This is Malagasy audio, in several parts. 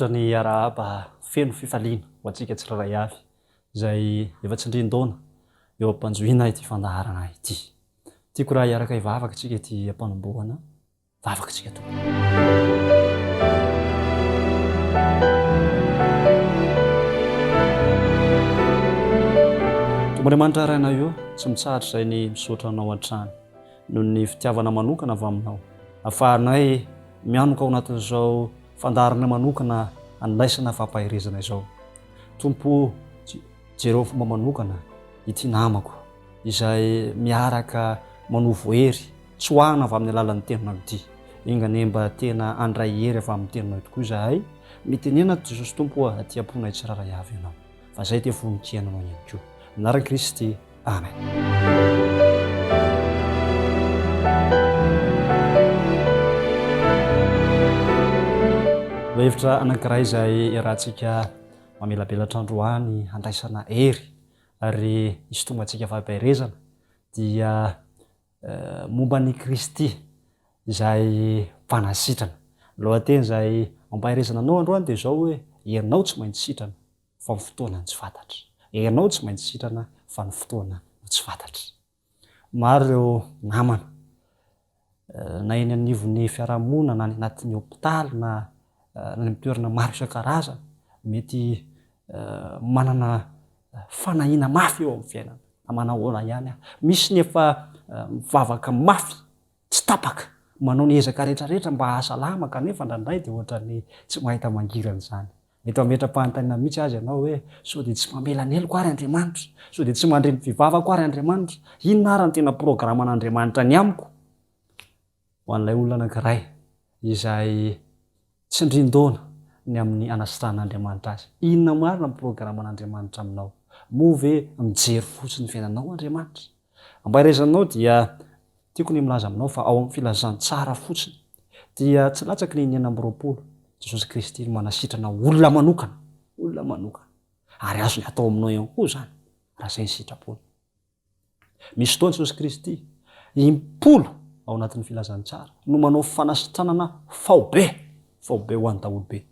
Tafatra ny arahaba feno fifaliana ho antsika tsiraray avy izay efa tsindrin-daona eo ampanjoina ity fandaharana ity. Tiako raha hiaraka hivavaka tsika ity ampanombohana, vavaka tsika tompoko. Tomboandriamanitra araina io tsy mitsahatra izay ny misaotra anao an-trano noho ny fitiavana manokana avy aminao. Ahafahanay mianoka ao anatin'izao fandaharana manokana andraisana fampahirizana izao. Tompo, jereo fomba manokana ity namako izay miaraka manovo hery tsy hoahana avy amin'ny alalan'ny tenonao ity. Ingane mba tena andray hery avy amin'ny tenonao tokoa izahay mitenena Jesosy Tompo aty amponay tsiraray avy ianao. Fa izay dia voninkiananao ihany koa. Anaran'i Kristy. Amen. Hevitra anankiray izay iarahantsika mamelabelatra androany handraisana hery ary hisintomantsika fampihirezana dia momba ny Kristy izay mpanasitrana. Lohateny izay mampahirezana anao androany dia izao hoe ianao tsy maintsy sitrana fa ny fotoana ny tsy fantatra. Ianao tsy maintsy sitrana fa ny fotoana ny tsy fantatra. Maro ireo namana na eny anivon'ny fiarahamonina na anatin'ny hôpitaly na ny toerana maro isan-karazany mety manana fanahina mafy eo amin'ny fiainana. Amanahoana ihany misy nefa mivavaka mafy tsy tapaka manao ny ezaka rehetrarehetra mba hahasalama kanefa ndraindray dia ohatran'ny tsy mahita mangirana izany. Mety mametra-panontaniana mihitsy azy ianao hoe sao dia tsy mamela aneloko ary Andriamanitra, sao dia tsy mandre ny fivavako ary Andriamanitra, inona ary ny tena programan'Andriamanitra ny amiko? Ho an'ilay olona anankiray izay tsindrin-daona ny amin'ny anasitran'Andriamanitra azy. Inona marina ny programan'Andriamanitra aminao? Moa ve mijery fotsiny fiainanao Andriamanitra? Ampahirezanao dia tiako ny milaza aminao fa ao amin'ny filazantsara fotsiny dia tsy latsaky ny 4 Jesosy Kristy manasitrana olona manokana, olona manokana. Ary azony atao aminao ihany koa izany raha izay ny sitrapony. Misy fotoana Jesosy Kristy impolo ao anatin'ny filazantsara no manao fanasitranana faobe ho an'ny daholobe.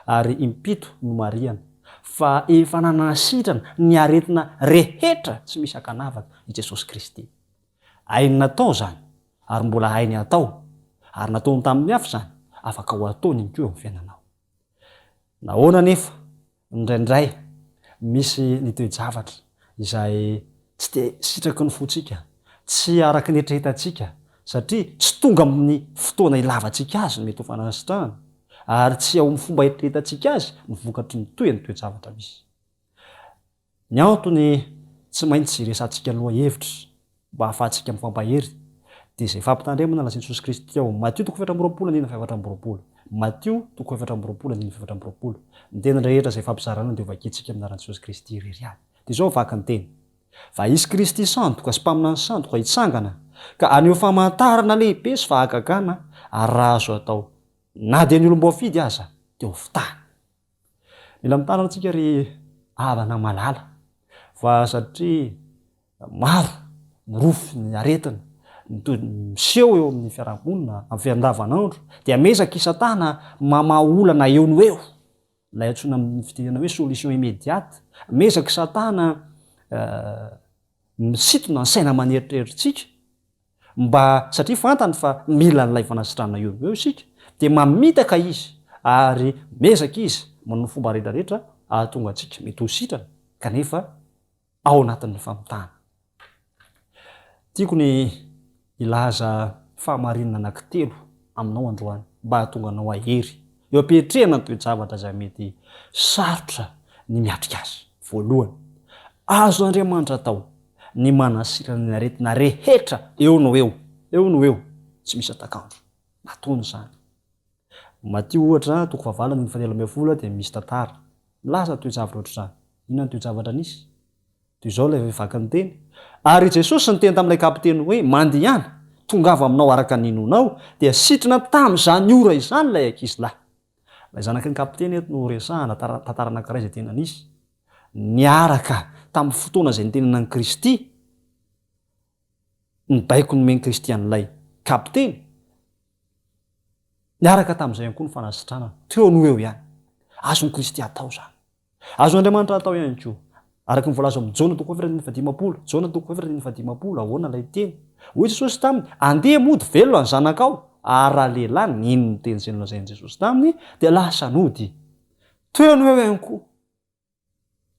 Ary impito no marihana fa efa nanasitrana ny aretina rehetra tsy misy akanavaka i Jesosy Kristy. Hainy natao izany ary mbola hainy atao ary nataony tamin'ny hafa izany afaka ho ataony ihany koa eo amin'ny fiainanao. Nahoana nefa indraindray misy ny toe-javatra izay tsy dia sitraky ny fontsika, tsy araky ny eritreretantsika satria tsy tonga amin'ny fotoana ilavantsika azy mety ho fanasitrahana ary tsy ao amin'ny fomba eritreretantsika azy ny vokatry ny toe-javatra misy. Ny antony tsy maintsy resantsika aloha hevitra mba hahafahantsika mifampahery dia izay fampitandremana lazain'i Jesosy Kristy ao Matthieu 7:7. Matthieu 7:7. Ny teny rehetra izay fampizarana dia vakiantsika amin'ny anaran'i Jesosy Kristy irery ihany. Dia izao vaky ny teny. Fa izy Kristy sandoka sy mpaminany sandoka hitsangana ka aneho famantarana lehibe sy fahagagana ary raha azo atao na dia ny olom-boafidy aza dia ho fitahany. Mila mitana antsika ry havana malala fa satria maro ny rofy ny aretina miseho eo amin'ny fiarahamonina amin'ny fiandavanandro dia mesaka isatana mamaolana eo no eo ilay antsoina amin'ny fitenena hoe solution immédiate. Mesaka isatana misitona ny saina maneritreritrsika mba satria fantany fa mila n'ilay fanasitranana eo no eo isika dia mamitaka izy ary mesaka izy manao fomba rehetrarehetra ahatonga antsika mety ho sitrana kanefa ao anatin'ny famitahana. Tiako ny ilaza fahamarinana anankitelo aminao androany mba hahatonga anao ahery eo ampiatrehana ny toe-javatra izay mety sarotra ny miatrika azy. Voalohany, azo Andriamanitra atao ny manasitrana ny aretina rehetra eo no eo tsy misy atakandro. Nataony izany. Matthieu ohatra 9:11 dia misy tantara milaza toe-javatra ohatr'izany. Inona ny toe-javatra nisy? Toy izao ilay vaky ny teny. Ary Jesosy niteny tamin'ilay kapiteny hoe mandihana tongava aminao araka ny ninonao dia sitrana tamin'izany ora izany ilay ankizy lahy. Ilay zanaky ny kapiteny eto no resahana tantara anankiray izay tena nisy. Niaraka tamin'ny fotoana izay nitenenan'i Kristy ny baiko nomeny Kristy an'ilay kapiteny niaraka tamin'izay ihany koa ny fanasitranana teo no eo ihany. azony Kristy atao zany. Azon'Andriamanitra atao ihany koa. Araky ny voalaza amin'ny Jona 2:10, Jona 2:10, ahoana ilay teny. Hoy Jesosy taminy, andeha mody velona ny zanakao, ary raha lehilahy nino ny teny izay nolazain'i Jesosy taminy dia lasa nody. Toy ny eo ihany koa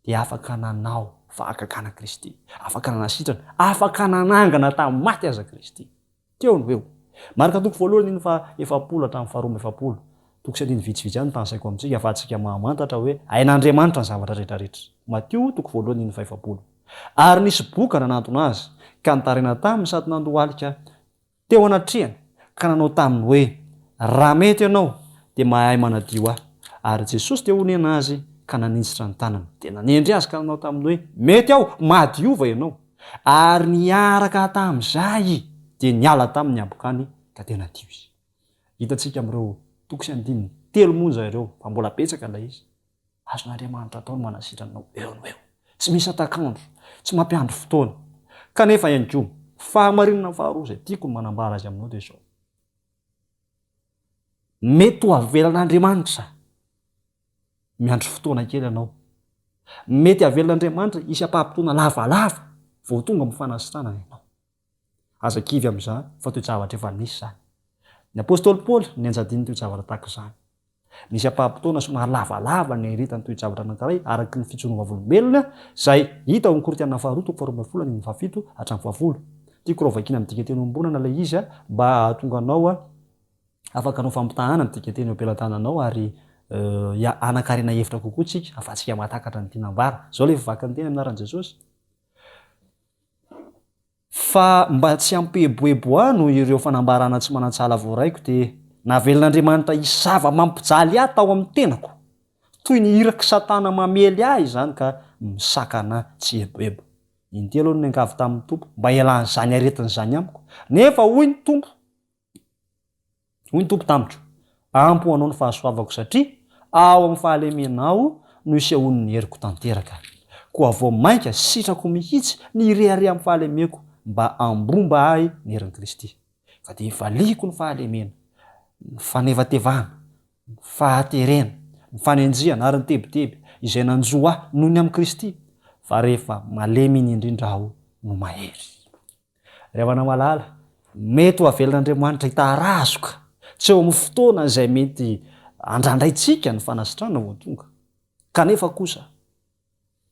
dia afaka nanao fahakakana Kristy, afaka nanasitrana, afaka nanangana tamin'ny maty aza Kristy. Teo ny eo. Maraka toko 1:7 hatramin'ny 2:7. Toko sy andiny vitsivitsy ihany tansaiko amintsika afahantsika mahamantatra hoe ain'Andriamanitra ny zavatra rehetrarehetra. Mateo toko 1:7. Ary nisy boka nanantona azy ka nitarena taminy sady nandohalika teo anatrehany ka nanao taminy hoe raha mety ianao dia mahay manadio ahy. Ary Jesosy dia honena azy ka nanintsitra ny tanany. Dia nanendry azy ka nanao taminy hoe mety aho, madiova ianao. Ary niaraka tamin'izay dia niala taminy ambokany ka tena nadio izy. Hitantsika amin'ireo toko sy andiny 3 monja ireo fa mbola betsaka ilay izy. Azon'Andriamanitra ataony manasitrana anao eo no eo. Tsy misy atakandro, tsy mampiandro fotoana. Kanefa ihany koa, fahamarinana faharoa izay tiako ny manambara azy aminao dia izao. Mety ho avelan'Andriamanitra miandro fotoana kely ianao. Mety avelan'Andriamanitra isam-pahapotona lavalava vao tonga amin'ny fanasitranana ianao. Aza kivy amin'izany fa toe-javatra efa nisy zany. Ny apôstôly Paoly nianjadiny toe-javatra tahaka izany. Nisy ampahapotona somary lavalava ny heritany toe-javatra anankiray araky ny fitsonovavolombelona izay hita ao amin'ny Korinthiana faharoa toko 12:7 hatramin'ny 20. Tiako rao vakiana amin'ny dikateny ombonana ilay izy mba hahatonga anao afaka anao fampitahana amin'ny dikateny ampelantananao ary anakarena hevitra kokoa tsika afahantsika mahatakatra ny tinambara. Zao ilay vaky ny teny aminaran'i Jesosy. Fa mba tsy ampiheboheboano ireo fanambarana tsy manatsala voaraiko dia navelon'Andriamanitra isava mampijaly ahy tao amin'ny tenako toy ny iraky Satana mamely ahy izany ka misakana tsy hebohebo. Intelo ny angavy tamin'ny Tompo mba ialany aretin'izany amiko. Nefa hoy ny Tompo tamiko, ampy ho anao ny fahasoavako satria ao amin'ny fahalemenao no isehon'ny heriko tanteraka. Koa vao mainka sitrako mihitsy ny rehareha amin'ny fahalemeko mba ambomba ahy ny herin'i Kristy. Fa dia valiko ny fahalemena, ny fanevatevana, ny fahaterena, ny fanenjiana ary ny tebiteby izay nanjo ahy noho ny amin'ny Kristy. Fa rehefa malemy iny indrindra aho no mahery. Ry havana malala, mety ho avelan'Andriamanitra hitarazoka tsy eo amin'ny fotoana izay mety andrandraitsika ny fanasitrana vao tonga. Kanefa kosa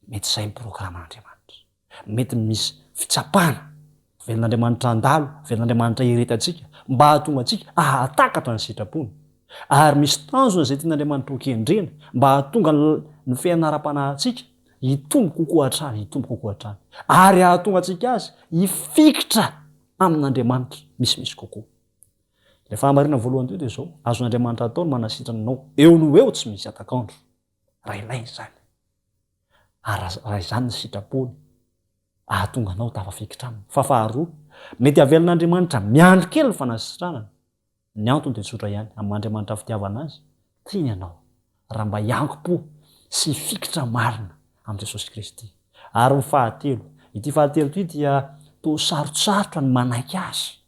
mety izay ny programan'Andriamanitra. Mety misy fitsapana velon'Andriamanitra andalo, velon'Andriamanitra iretantsika mba hahatonga antsika ahatakatra ny sitrapony. Ary misy tanjona izay tian'Andriamanitra ho kendrena mba hahatonga ny fianaram-panahintsika hitombo kokoa hatrany, ary hahatonga antsika azy hifikitra amin'Andriamanitra misimisy kokoa. Ilay fahamarina voalohany teo dia izao, azon'Andriamanitra ataony manasitrana anao eo no eo tsy misy atakandro. Raha ilainy izany. Ary raha izany ny sitrapony ahatonga anao tafafikitra aminy. Fa faharoa, mety avelon'Andriamanitra miandry kely ny fanasitranana. Ny antony dia tsotra ihany, amin'ny Andriamanitra fitiavana azy, tiany ianao raha mba hianki-po sy fikitra marina amin'ny Jesosy Kristy. Ary ny fahatelo, ity fahatelo ity dia toa sarotsarotra ny manaiky azy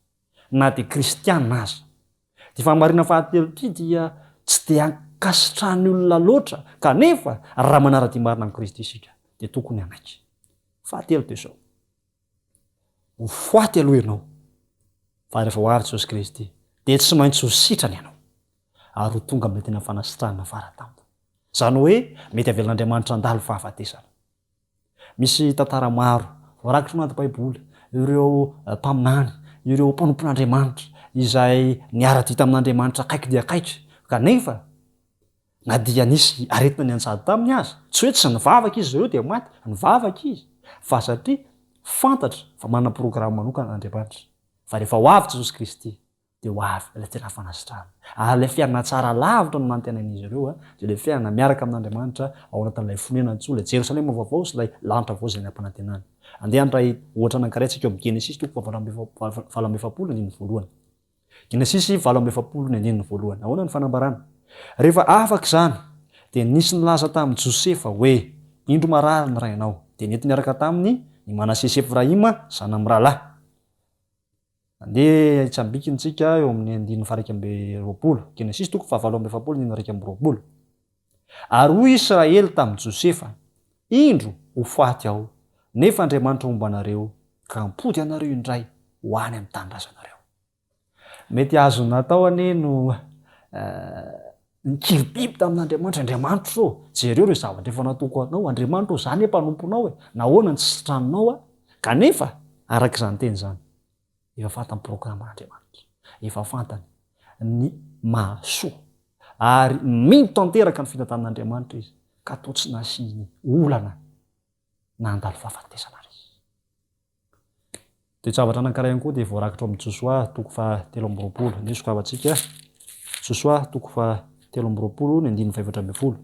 na dia kristianina aza. Ty fahamarina fahatelo ity dia tsy dia ankasitrahany olona loatra, kanefa raha manara-dia marina amin'ny Kristy isika dia tokony hanaiky. Fahatelo dia izao, ho foaty aloha ianao fa rehefa ho avy Jesosy Kristy dia tsy maintsy ho sitrany ianao ary ho tonga amin'ny tena fanasitranana fara-tampo. Zany hoe mety avelon'Andriamanitra andalo fahafatesana. Misy tantara maro voarakitra anaty Baiboly, ireo mpaminany, ireo mpanompon'Andriamanitra izay niara-dia tamin'Andriamanitra akaiky dia akaiky, kanefa na dia nisy aretina ny ansady taminy azy, tsy hoe tsy nivavaka izy ireo dia maty, nivavaka izy, fa satria fantatra fa manana programa manokana Andriamanitra. Fa rehefa ho avy Jesosy Kristy dia ho avy ilay tena fanasitranana. Ary ilay fiainana tsara lavitra no mantenan'izy ireo dia ilay fiainana miaraka amin'Andriamanitra ao anatin'ilay fonenana antsoina ilay Jerosalema vaovao sy ilay lanitra vaovao izay nampanantenana. Andeha handray ohatra anankiray tsika eo amin'ny Genesis toko 7:1. Genesis 7:1. Ahoana ny fanambarana? Rehefa afaka izany dia nisy nilaza tamin'i Josefa hoe indro marary ny rainao, dia nety niaraka taminy ny Manasesy Efraima zanany rahalahy. Andeha hitsambikintsika eo amin'ny 9:20. Genesis toko 7:2. Ary hoy Israely tamin'i Josefa, indro ho faty aho, nefa Andriamanitra momba anareo ka hampody anareo indray ho any amin'ny tanindrazanareo. Mety azo natao ane no nikiribiby tamin'Andriamanitra, Andriamanitra jereo reo zavatra efa natoko anao, Andriamanitra zany mpanomponao nahoana ny tsy sitranonao kanefa araka izany teny zany efa fantany programan'Andriamanitra, efa fantany ny mahasoa ary mino tanteraka ny fitantan'Andriamanitra izy ka toa tsy nasiany olana nandalo fahafatesana izy. Toejavatra anankiray ihany koa dia voarakitra amin'ny Josoa 3:20 ny sokavantsika Josoa 3:20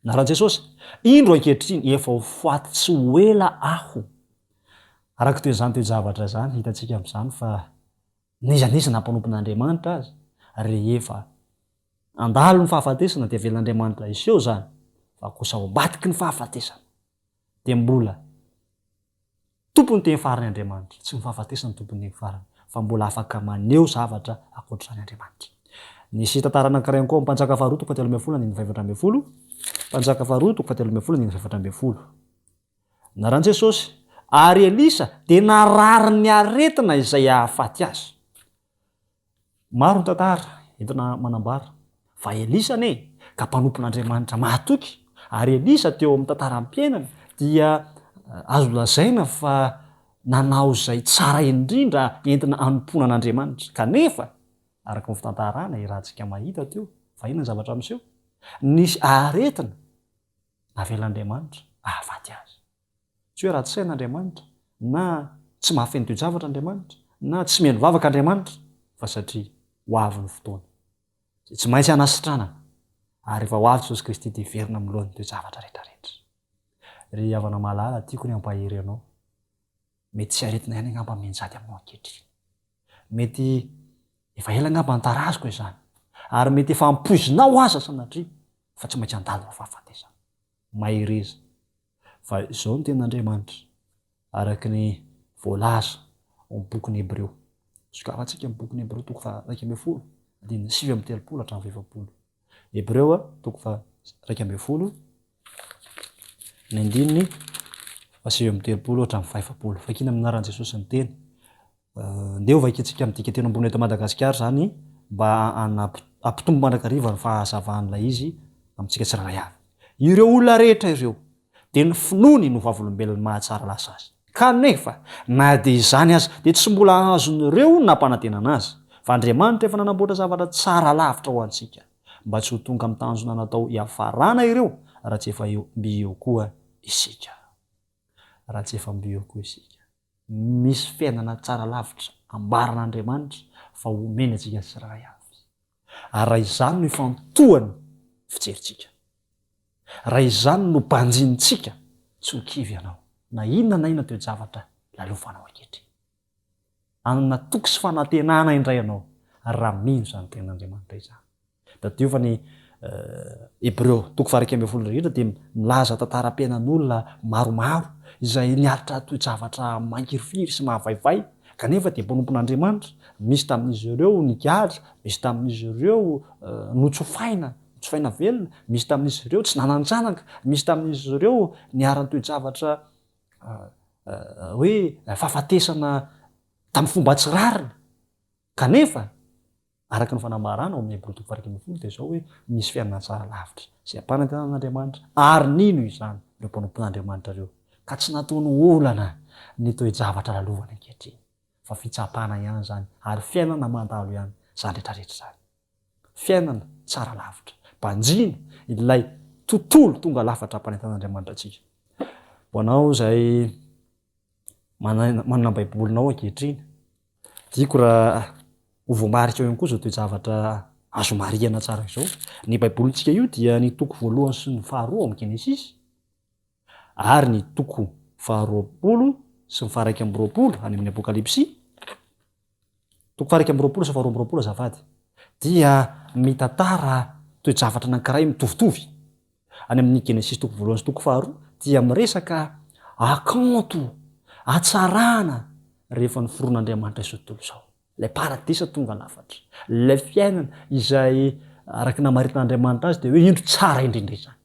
na raha Jesosy indro ankehitriny efa ho faty tsy ho ela aho. Araka toy izany toejavatra zany hitantsika amin'izany fa nizaniza nampanopin'Andriamanitra azy rehefa andalo ny fahafatesana dia velan'Andriamanitra iseho zany fa kosa ho ambadiky ny fahafatesana dia mbola tompony teny farany Andriamanitra, tsy ny fahafatesana tompony teny farany fa mbola afaka maneho zavatra akoatr'izany Andriamanitra. Nisy tantara anankiray koa Mpanjaka faharoa 12:20, Mpanjaka faharoa 12:20. Na raha Jesosy ary Elisa dia narary ny aretina izay hahafaty azy. Maro ny tantara entina manambara fa Elisa ane ka mpanompon'Andriamanitra mahatoky, ary Elisa teo amin'ny tantaram-piainana dia azo lazaina fa nanao izay tsara indrindra entina anompona an'Andriamanitra, kanefa araka ny fitantarana irahantsika mahita teo fa inona ny zavatra miseho, nisy aretina navelan'Andriamanitra ahafaty azy. Tsy hoe raha tsy sain'Andriamanitra na tsy mahafeno toejavatra Andriamanitra na tsy mihaino vavaka Andriamanitra fa satria ho avy ny fotoana tsy maintsy hanasitranana ary efa ho avy Jesosy Kristy dia verina amin'ny lohan'ny toejavatra rehetrarehetra. Ry havana malala tiako ny ampahery anao, mety tsy aretina ihany angamba menjady aminao ankehitriny, mety efa ela angamba ny taraziko izany ary mety efa ampoizinao aza sanatria fa tsy maintsy andalo ny fahafatesana. Mahireza fa izao ny ten'Andriamanitra araky ny voalaza amin'ny bokin'ny Hebreo. Sokavantsika amin'ny bokin'ny Hebreo 2:9-30 Hebreo 2:9-30 fakina amin'ny anaran'i Jesosy ny teny. Ndeo vakintsika midika teny ambony eto Madagasikara zany mba ampitombo mandrakariva ny fahazavan'ilay izy amintsika tsirairay avy. Ireo olona rehetra ireo dia ny finoany no vavolombelon'ny mahatsara lasa azy, kanefa na dia izany aza dia tsy mbola azon'ireo nampanantenana azy, fa Andriamanitra efa nanamboatra zavatra tsara lavitra ho antsika mba tsy ho tonga amin'ny tanjona natao hiafarana ireo raha tsy efa mbio koa isika. Raha tsy efa mbio koa isika. Misy fiainana tsara lavitra ambaran'Andriamanitra fa homeny antsika tsirairay avy. Ary raha izany no ifantohany fijerintsika, raha izany no banjintsika, tsy ho kivy ianao na inona toejavatra lalofanao ankehitriny. Anatoky sy fanantenana indray ianao raha mino izany ten'Andriamanitra izany. Tadio fa ny Hebreo 2:12 dia milaza tantaram-piainan'olona maromaro izay niaritra toejavatra mangirifiry sy mahavaivay kanefa dia mpanompon'Andriamanitra. Misy tamin'izy ireo nigadra, misy tamin'izy ireo notsofaina velona, misy tamin'izy ireo tsy nananjanaka, misy tamin'izy ireo niara toejavatra hoe fahafatesana tamin'ny fomba tsy rarina, kanefa araka ny fanambarana ao amin'ny Hebreo 2:12 dia zao hoe misy fiainana tsara lavitra izay ampanantenan'Andriamanitra ary nino izany ireo mpanompon'Andriamanitra ireo ka tsy nataony olana ny toejavatra lalovany ankehitriny fa fitsapana ihany zany ary fiainana mandalo ihany zany rehetrarehetra zany. Fiainana tsara lavitra, mpanjina ilay tontolo tonga lafatra ampanantenan'Andriamanitra atsika. Ho anao izay manana baibolinao ankehitriny, tiako raha ho voamarika eo ihany koa zao toejavatra azo marihana tsara izao. Ny baibolintsika io dia ny toko voalohany sy ny faharoa amin'ny Genesisy ary ny toko 20 sy ny 120 any amin'ny Apokalipsy, toko 120 sy 220 azafady, dia mitantara toejavatra anankiray mitovitovy. Any amin'ny Genesisy toko voalohany sy toko faharoa dia miresaka akanto, atsarana rehefa ny foron'Andriamanitra izao tontolo izao. Ilay paradisa tonga lafatra, ilay fiainana izay araky namaritin'Andriamanitra azy dia hoe indro tsara indrindra izany.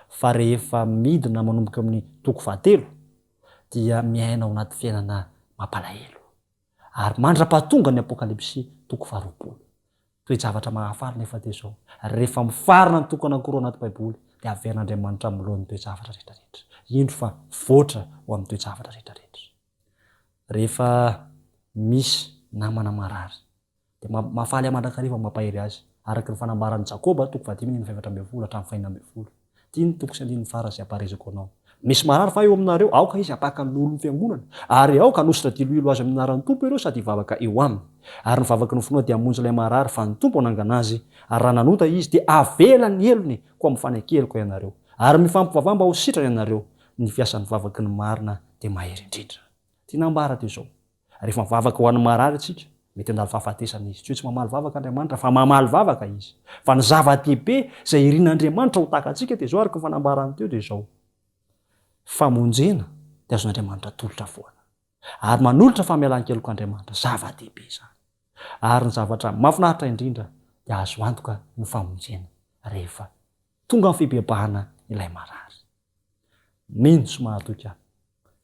Fa rehefa midina manomboka amin'ny toko fahatelo dia miaina ao anaty fiainana mampalahelo. Ary mandra-pahatonga ny apokalipsy toko faharoapolo. Toe-javatra mahafaly nefa dia zao. Rehefa mifarina ny toko anankiroa anaty Baiboly dia averin'Andriamanitra milohan'ny toe-javatra rehetrarehetra. Indro fa voatra ho amin'ny toe-javatra rehetrarehetra. Rehefa misy namana marary dia mahafaly aman-drakariva mampahery azy. Araky ny fanambaran'i Jakoba toko 5:7 hatramin'ny 9. Ty ny toko 9 farany apareziko anao. Misy marary fa eo aminareo, aoka izy apaka ny olon'ny fiangonana, ary aoka hanositra tiloilo azy amin'ny anaran'ny Tompo ireo sady hivavaka eo aminy. Ary ny vavaky ny finoa dia hamonjy ilay marary fa ny Tompo hanangana azy, ary raha nanota izy dia avela ny elony koa mifanekeliko ianareo. Ary mifampivavah mba ho sitrany ianareo. Ny fiasan'ny vavaky ny marina dia mahery indrindra. Ty nambara teo zao. Rehefa mivavaka ho an'ny marary atsika, mety handalo fahafatesana izy. Tsy mamaly vavaka Andriamanitra fa mamaly vavaka izy. Fa ny zava-dehibe izay irin'Andriamanitra ho taka-tsika dia zao araka ny fanambarany teo dia zao. Famonjena dia azon'Andriamanitra tolotra foana. Ary manolotra famelan-keloko Andriamanitra zava-dehibe izany. Ary ny zavatra mahafinaritra indrindra dia azo antoka ny famonjena rehefa tonga amin'ny fibebahana ilay marary. Mino sy mahatoky ahy.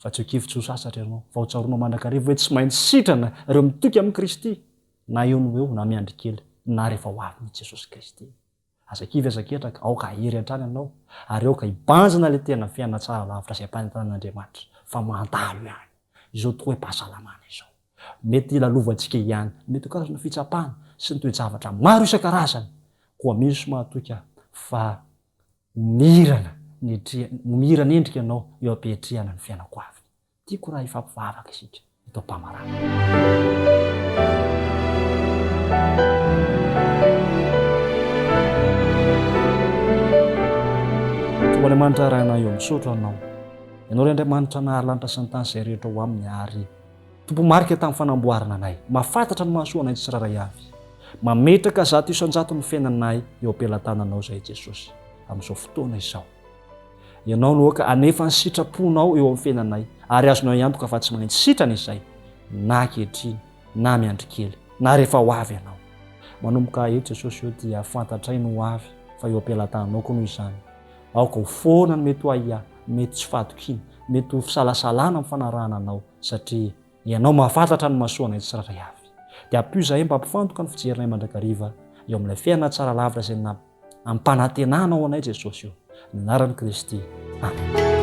Fa tsy hokivitsy ho sasatra ianao, fa ho tsaroana mandrakariva hoe tsy maintsy sitrana ireo mitoky amin'ny Kristy, na eo no eo na miandry kely, na rehefa ho avy ny Jesosy Kristy. Azakivy azaketraka, aoka ahery hatrany ianao, ary aoka hibanjina ilay tena fiainana tsara lavitra izay ampanentanan'Andriamanitra, fa mandalo ihany. Izao tokoa hoe-pahasalamana izao. Mety ilalovantsika ihany, mety ho karazana fitsapana sy ny toe-javatra maro isan-karazany, koa misy mahatoky ahy fa mirana endrika ianao eo ampihetrihana ny fiainako avy. Tiako raha ifampivavaka isika eto am-pamarana. Tombo Andriamanitra arahina eo misotro anao. Ianao ry Andriamanitra nahary lanitra sy ny tany izay rehetra ho aminy ary tompo marika tamin'ny fanamboarana anay. Mahafantatra ny mahasoa anay tsiraray avy. Mametraka zato isan-jato ny fiainanay eo am-pelantananao izay Jesosy amin'izao fotoana izao. Ianao no oka anefa ny sitraponao eo amin'ny fiainanay ary azonao iantoka fa tsy maintsy sitrana izay na ankehitriny na miandry kely na rehefa ho avy ianao. Manomboka eto Jesosy eo dia fantatray no ho avy fa eo am-pelantananao koa noho izany. Aoka ho foana ny mety ho aia, mety tsy fahatokiana, mety ho fisalasalana amin'ny fanarahana anao satria ianao mahafantatra ny mahasoa anay tsiraray avy. Dia ampio izahay mba hampifantoka ny fijerinay mandrakariva eo amin'ilay fiainana tsara lavitra izay ampanantenana ao anay Jesosy eo. Ny anaran'i Kristy. Amen.